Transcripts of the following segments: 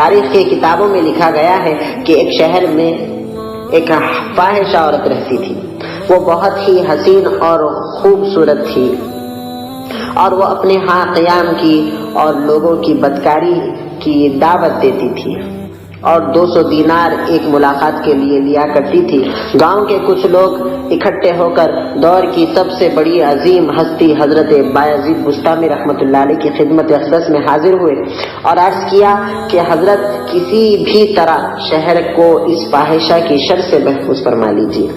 تاریخ کی کتابوں میں لکھا گیا ہے کہ ایک شہر میں ایک فاحشہ عورت رہتی تھی. وہ بہت ہی حسین اور خوبصورت تھی اور وہ اپنے ہاں قیام کی اور لوگوں کی بدکاری کی دعوت دیتی تھی اور 200 دینار ایک ملاقات کے لیے لیا کرتی تھی. گاؤں کے کچھ لوگ اکٹھے ہو کر دور کی سب سے بڑی عظیم ہستی حضرت بایزید بسطامی رحمۃ اللہ علیہ کی خدمت اقدس میں حاضر ہوئے اور عرض کیا کہ حضرت کسی بھی طرح شہر کو اس فاحشہ کی شر سے محفوظ فرما لیجیے.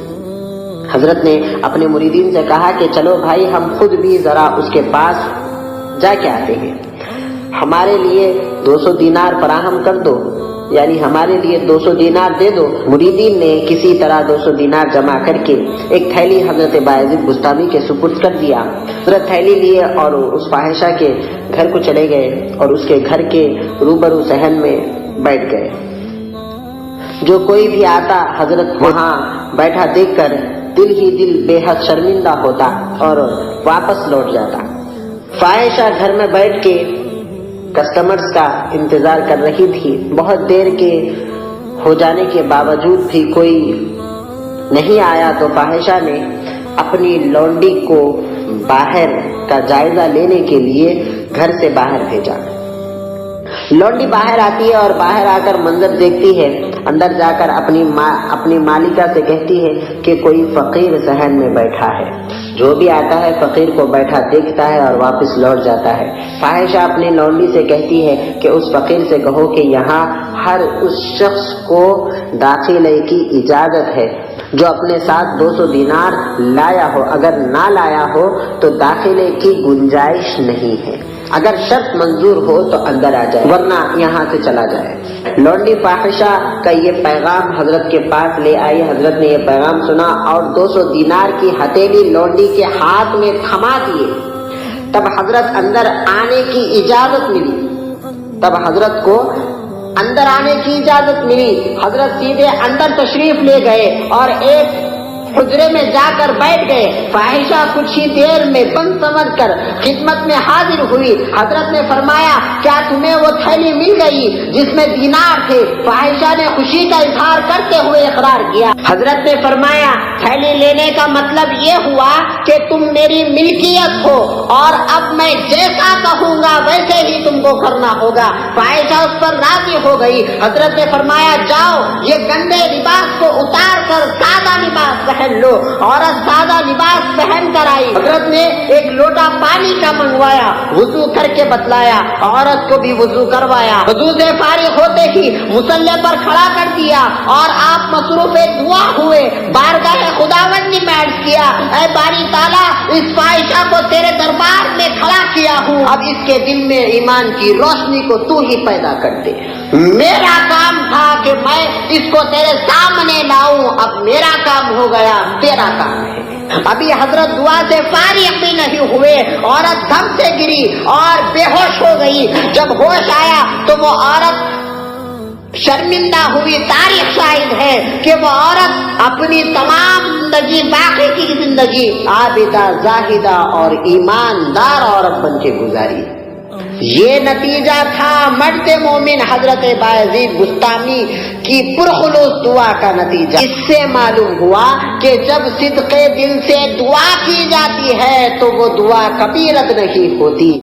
حضرت نے اپنے مریدین سے کہا کہ چلو بھائی ہم خود بھی ذرا اس کے پاس جا کے آتے ہیں, ہمارے لیے 200 دینار فراہم کر دو, یعنی ہمارے لیے 200 دینار دے دو. مریدین نے کسی طرح 200 دینار جمع کر کے ایک تھیلی حضرت بایزید بسطامی کے سپرد کر دیا. حضرت تھیلی لیے اور اس فاحشہ کے گھر کو چلے گئے اور اس کے گھر کے روبرو صحن میں بیٹھ گئے. جو کوئی بھی آتا حضرت وہاں بیٹھا دیکھ کر دل ہی دل بے حد شرمندہ ہوتا اور واپس لوٹ جاتا. فاحشہ گھر میں بیٹھ کے کسٹمرز کا انتظار کر رہی تھی. بہت دیر کے ہو جانے کے باوجود بھی کوئی نہیں آیا تو فاحشہ نے اپنی لونڈی کو باہر کا جائزہ لینے کے لیے گھر سے باہر بھیجا. لونڈی باہر آتی ہے اور باہر آ کر منظر دیکھتی ہے. اندر جا کر اپنی مالکہ سے کہتی ہے کہ کوئی فقیر صحن میں بیٹھا ہے. جو بھی آتا ہے فقیر کو بیٹھا دیکھتا ہے اور واپس لوٹ جاتا ہے. فاحشہ اپنی لونڈی سے کہتی ہے کہ اس فقیر سے کہو کہ یہاں ہر اس شخص کو داخلے کی اجازت ہے جو اپنے ساتھ 200 دینار لایا ہو. اگر نہ لایا ہو تو داخلے کی گنجائش نہیں ہے. اگر شرط منظور ہو تو اندر آ جائے ورنہ یہاں سے چلا جائے. لونڈی فاحشہ کا یہ پیغام حضرت کے پاس لے آئی. حضرت نے یہ پیغام سنا اور 200 دینار کی ہتھیلی لونڈی کے ہاتھ میں تھما دیے. تب حضرت اندر آنے کی اجازت ملی. حضرت سیدھے اندر تشریف لے گئے اور ایک حجرے میں جا کر بیٹھ گئے. فاحشہ کچھ ہی دیر میں بن سمجھ کر خدمت میں حاضر ہوئی. حضرت نے فرمایا کیا تمہیں وہ تھیلی مل گئی جس میں دینار تھے؟ فاحشہ نے خوشی کا اظہار کرتے ہوئے اقرار کیا. حضرت نے فرمایا تھیلی لینے کا مطلب یہ ہوا کہ تم میری ملکیت ہو اور اب میں جیسا کہوں گا ویسے ہی تم کو کرنا ہوگا. فاحشہ اس پر راضی ہو گئی. حضرت نے فرمایا جاؤ یہ گندے لباس کو اتار کر سادہ لباس پہن لو. عورت سادہ لباس پہن کر آئی. حضرت نے ایک لوٹا پانی کا منگوایا, وضو کر کے بتلایا, عورت کو بھی وضو کروایا. وضو سے فارغ ہوتے ہی مصلی پر کھڑا کر دیا اور آپ مصروف دعا ہوئے. بارگاہ خداوندی میں عرض کیا اے باری تعالیٰ اس فاحشہ کو تیرے دربار میں کھڑا کیا ہوں, اب اس کے دل میں ایمان کی روشنی کو تو ہی پیدا کر دے. میرا کام تھا کہ میں اس کو تیرے سامنے لاؤں, اب میرا کام ہو گیا, تیرا کام ہے. ابھی حضرت دعا سے فارغ بھی نہیں ہوئے, عورت دم سے گری اور بے ہوش ہو گئی. جب ہوش آیا تو وہ عورت شرمندہ ہوئی. تاریخ شاہد ہے کہ وہ عورت اپنی تمام زندگی, باقی کی زندگی عابدہ, زاہدہ اور ایماندار عورت بن کے گزاری. یہ نتیجہ تھا مرد مومن حضرت بایزید بسطامی کی پرخلوص دعا کا نتیجہ. اس سے معلوم ہوا کہ جب صدقے دل سے دعا کی جاتی ہے تو وہ دعا کبھی رد نہیں ہوتی.